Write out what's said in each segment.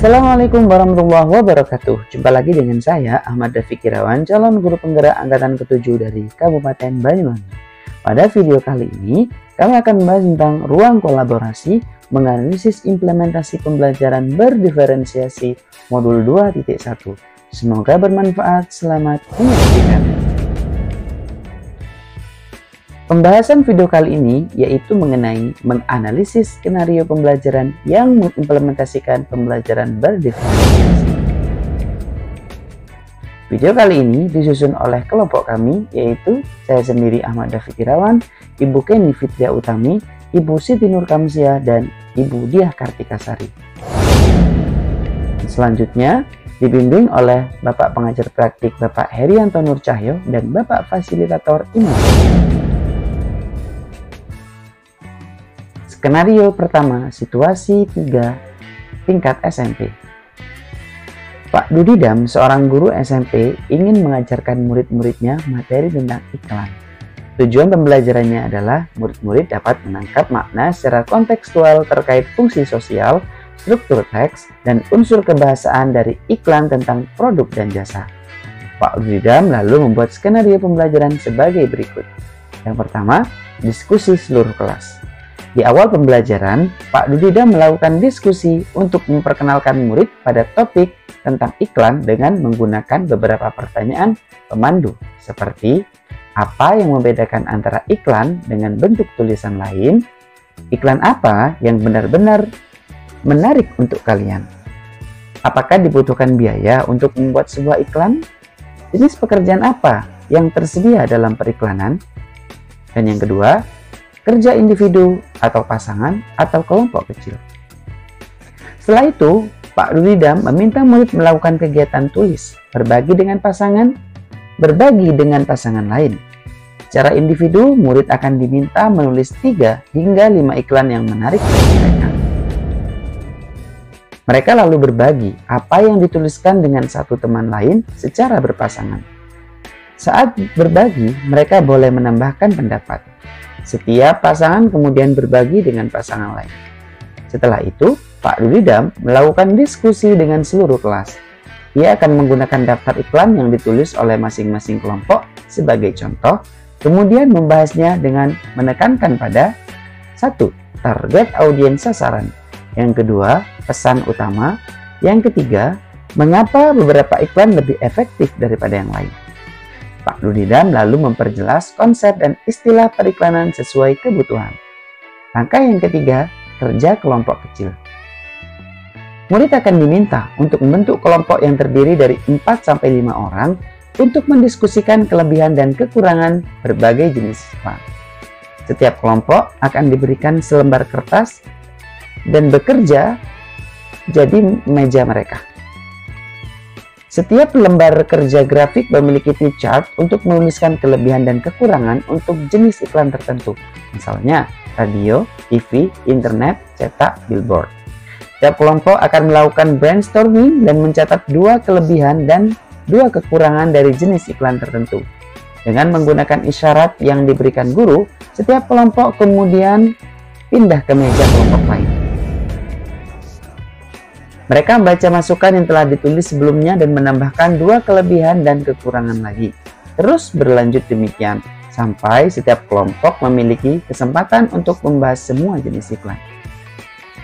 Assalamualaikum warahmatullahi wabarakatuh. Jumpa lagi dengan saya Ahmad Dafiq Irawan, calon guru penggerak angkatan ke-7 dari Kabupaten Banyuwangi. Pada video kali ini, kami akan membahas tentang ruang kolaborasi menganalisis implementasi pembelajaran berdiferensiasi modul 2.1. Semoga bermanfaat. Selamat menyaksikan. Pembahasan video kali ini yaitu mengenai menganalisis skenario pembelajaran yang mengimplementasikan pembelajaran berdiferensiasi. Video kali ini disusun oleh kelompok kami, yaitu saya sendiri Ahmad Dafiq Irawan, Ibu Kenny Fitria Utami, Ibu Siti Nur Kamsia, dan Ibu Diah Kartikasari. Selanjutnya dibimbing oleh Bapak Pengajar Praktik Bapak Herianto Nur Cahyo dan Bapak Fasilitator Imam. Skenario pertama, situasi 3 tingkat SMP. Pak Dudidam, seorang guru SMP, ingin mengajarkan murid-muridnya materi tentang iklan. Tujuan pembelajarannya adalah murid-murid dapat menangkap makna secara kontekstual terkait fungsi sosial, struktur teks, dan unsur kebahasaan dari iklan tentang produk dan jasa. Pak Dudidam lalu membuat skenario pembelajaran sebagai berikut. Yang pertama, diskusi seluruh kelas. Di awal pembelajaran, Pak Dudidam melakukan diskusi untuk memperkenalkan murid pada topik tentang iklan dengan menggunakan beberapa pertanyaan pemandu, seperti apa yang membedakan antara iklan dengan bentuk tulisan lain, iklan apa yang benar-benar menarik untuk kalian, apakah dibutuhkan biaya untuk membuat sebuah iklan, jenis pekerjaan apa yang tersedia dalam periklanan, dan yang kedua, kerja individu atau pasangan atau kelompok kecil. Setelah itu, Pak Dudidam meminta murid melakukan kegiatan tulis, berbagi dengan pasangan lain. Secara individu, murid akan diminta menulis 3 hingga 5 iklan yang menarik bagi mereka. Mereka lalu berbagi apa yang dituliskan dengan satu teman lain secara berpasangan. Saat berbagi, mereka boleh menambahkan pendapat. Setiap pasangan kemudian berbagi dengan pasangan lain. Setelah itu, Pak Dudidam melakukan diskusi dengan seluruh kelas. Ia akan menggunakan daftar iklan yang ditulis oleh masing-masing kelompok sebagai contoh, kemudian membahasnya dengan menekankan pada 1. Target audiens sasaran. Yang kedua, pesan utama. Yang ketiga, mengapa beberapa iklan lebih efektif daripada yang lain. Pak Dudidam lalu memperjelas konsep dan istilah periklanan sesuai kebutuhan. Langkah yang ketiga, kerja kelompok kecil. Murid akan diminta untuk membentuk kelompok yang terdiri dari 4-5 orang untuk mendiskusikan kelebihan dan kekurangan berbagai jenis iklan. Setiap kelompok akan diberikan selembar kertas dan bekerja jadi meja mereka. Setiap lembar kerja grafik memiliki tip chart untuk menuliskan kelebihan dan kekurangan untuk jenis iklan tertentu. Misalnya, radio, TV, internet, cetak, billboard. Setiap kelompok akan melakukan brainstorming dan mencatat 2 kelebihan dan 2 kekurangan dari jenis iklan tertentu. Dengan menggunakan isyarat yang diberikan guru, setiap kelompok kemudian pindah ke meja kelompok lain. Mereka membaca masukan yang telah ditulis sebelumnya dan menambahkan 2 kelebihan dan kekurangan lagi. Terus berlanjut demikian, sampai setiap kelompok memiliki kesempatan untuk membahas semua jenis iklan.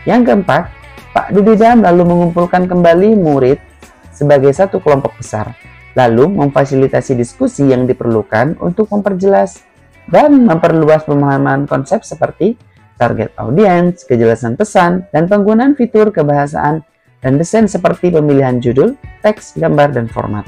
Yang keempat, Pak Dudidam lalu mengumpulkan kembali murid sebagai satu kelompok besar, lalu memfasilitasi diskusi yang diperlukan untuk memperjelas dan memperluas pemahaman konsep seperti target audiens, kejelasan pesan, dan penggunaan fitur kebahasaan dan desain seperti pemilihan judul, teks, gambar, dan format.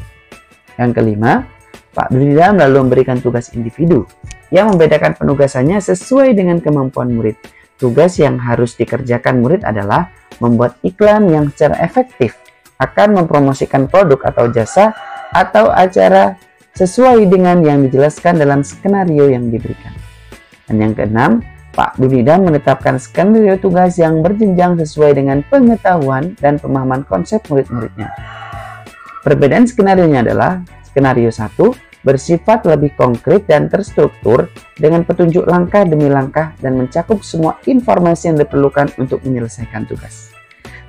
Yang kelima, Pak Dudidam lalu memberikan tugas individu yang membedakan penugasannya sesuai dengan kemampuan murid. Tugas yang harus dikerjakan murid adalah membuat iklan yang secara efektif akan mempromosikan produk atau jasa atau acara sesuai dengan yang dijelaskan dalam skenario yang diberikan. Dan yang keenam, Pak Dudidam menetapkan skenario tugas yang berjenjang sesuai dengan pengetahuan dan pemahaman konsep murid-muridnya. Perbedaan skenarionya adalah skenario 1 bersifat lebih konkret dan terstruktur dengan petunjuk langkah demi langkah dan mencakup semua informasi yang diperlukan untuk menyelesaikan tugas.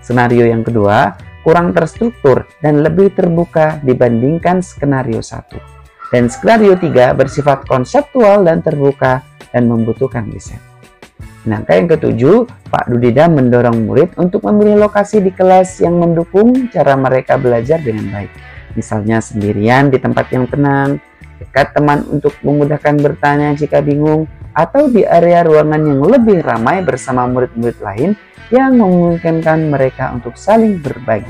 Skenario yang kedua kurang terstruktur dan lebih terbuka dibandingkan skenario 1. Dan skenario 3 bersifat konseptual dan terbuka dan membutuhkan riset. Nah, yang ketujuh, Pak Dudidam mendorong murid untuk memilih lokasi di kelas yang mendukung cara mereka belajar dengan baik. Misalnya sendirian di tempat yang tenang, dekat teman untuk memudahkan bertanya jika bingung, atau di area ruangan yang lebih ramai bersama murid-murid lain yang memungkinkan mereka untuk saling berbagi.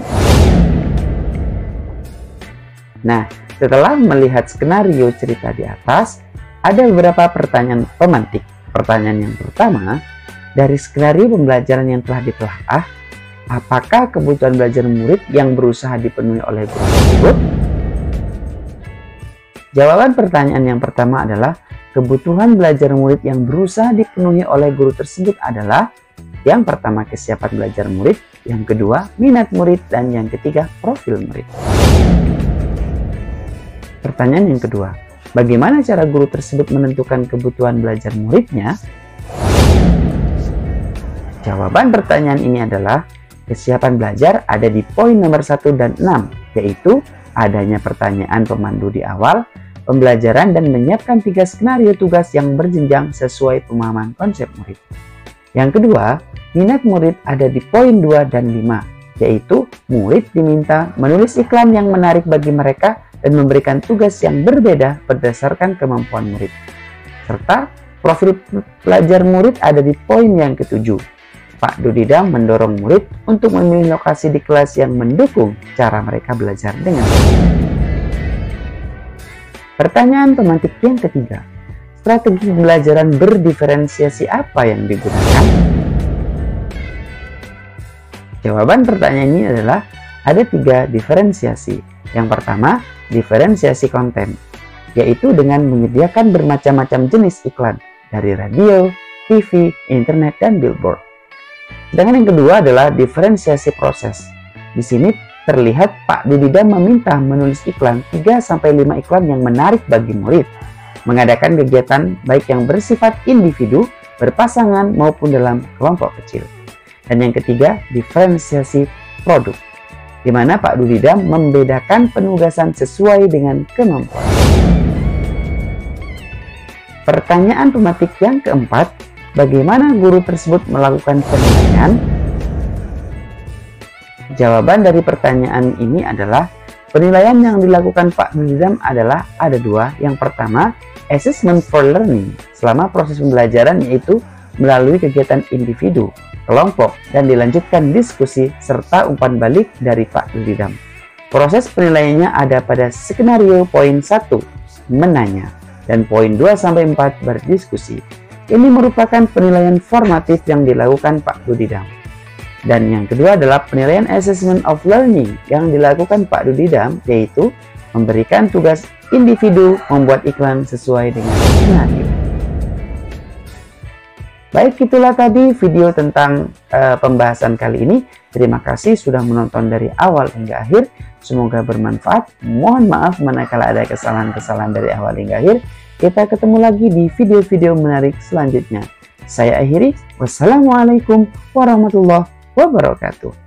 Nah, setelah melihat skenario cerita di atas, ada beberapa pertanyaan pemantik. Pertanyaan yang pertama, dari skenario pembelajaran yang telah ditelaah, apakah kebutuhan belajar murid yang berusaha dipenuhi oleh guru tersebut? Jawaban pertanyaan yang pertama adalah kebutuhan belajar murid yang berusaha dipenuhi oleh guru tersebut adalah yang pertama kesiapan belajar murid, yang kedua minat murid, dan yang ketiga profil murid. Pertanyaan yang kedua, bagaimana cara guru tersebut menentukan kebutuhan belajar muridnya? Jawaban pertanyaan ini adalah kesiapan belajar ada di poin nomor 1 dan 6, yaitu adanya pertanyaan pemandu di awal pembelajaran dan menyiapkan 3 skenario tugas yang berjenjang sesuai pemahaman konsep murid. Yang kedua, minat murid ada di poin 2 dan 5, yaitu murid diminta menulis iklan yang menarik bagi mereka dan memberikan tugas yang berbeda berdasarkan kemampuan murid. Serta profil belajar murid ada di poin yang ketujuh. Pak Dudidam mendorong murid untuk memilih lokasi di kelas yang mendukung cara mereka belajar dengan baik. Pertanyaan pemantik yang ketiga, strategi pembelajaran berdiferensiasi apa yang digunakan? Jawaban pertanyaan ini adalah ada 3 diferensiasi. Yang pertama, diferensiasi konten, yaitu dengan menyediakan bermacam-macam jenis iklan dari radio, TV, internet, dan billboard. Sedangkan yang kedua adalah diferensiasi proses. Di sini terlihat Pak Dudidam meminta menulis iklan 3-5 iklan yang menarik bagi murid, mengadakan kegiatan baik yang bersifat individu, berpasangan, maupun dalam kelompok kecil. Dan yang ketiga, diferensiasi produk, di mana Pak Dudidam membedakan penugasan sesuai dengan kemampuan. Pertanyaan pemantik yang keempat, bagaimana guru tersebut melakukan penilaian? Jawaban dari pertanyaan ini adalah penilaian yang dilakukan Pak Dudidam adalah ada 2. Yang pertama, assessment for learning selama proses pembelajaran, yaitu melalui kegiatan individu, kelompok, dan dilanjutkan diskusi serta umpan balik dari Pak Dudidam. Proses penilaiannya ada pada skenario poin 1, menanya, dan poin 2-4, berdiskusi. Ini merupakan penilaian formatif yang dilakukan Pak Dudidam. Dan yang kedua adalah penilaian assessment of learning yang dilakukan Pak Dudidam, yaitu memberikan tugas individu membuat iklan sesuai dengan skenario. Baik, itulah tadi video tentang pembahasan kali ini. Terima kasih sudah menonton dari awal hingga akhir. Semoga bermanfaat. Mohon maaf manakala ada kesalahan-kesalahan dari awal hingga akhir. Kita ketemu lagi di video-video menarik selanjutnya. Saya akhiri. Wassalamualaikum warahmatullahi wabarakatuh.